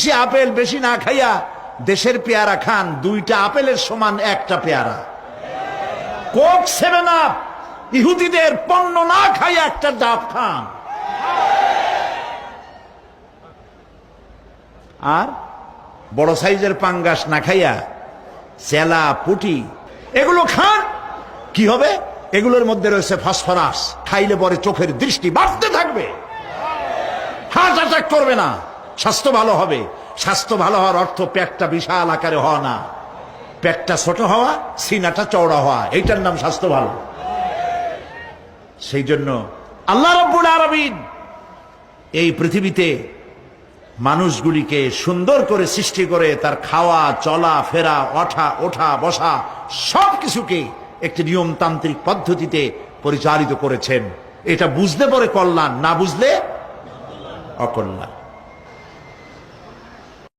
বেশি আপেল বেশি না খাইয়া দেশের পেয়ারা খান, 2টা আপেলের সমান 1টা পেয়ারা। কোক 7 আপ ইহুদিদের পণ্য না খাইয়া 1টা ডাব খান। আর বড় সাইজের পাঙ্গাস না খাইয়া চেলা পুটি এগুলো খান, কি হবে? এগুলোর মধ্যে রয়েছে ফসফরাস, খাইলে পরে চোখের দৃষ্টি বাড়তে থাকবে, হার্ট অ্যাটাক করবে না, স্বাস্থ্য ভালো হবে। স্বাস্থ্য ভালো হওয়ার অর্থ পেটটা বিশাল আকারে হওয়া না, পেটটা ছোট হওয়া, সিনাটা চওড়া হওয়া, এইটার নাম স্বাস্থ্য ভালো। সেই জন্য আল্লাহ রাব্বুল আলামিন এই পৃথিবীতে মানুষগুলিকে সুন্দর করে সৃষ্টি করে তার খাওয়া চলা ফেরা ওঠা বসা সবকিছুকে একটি নিয়মতান্ত্রিক পদ্ধতিতে পরিচালিত করেছেন। এটা বুঝলে পরে কল্যাণ, না বুঝলে অকল্যাণ।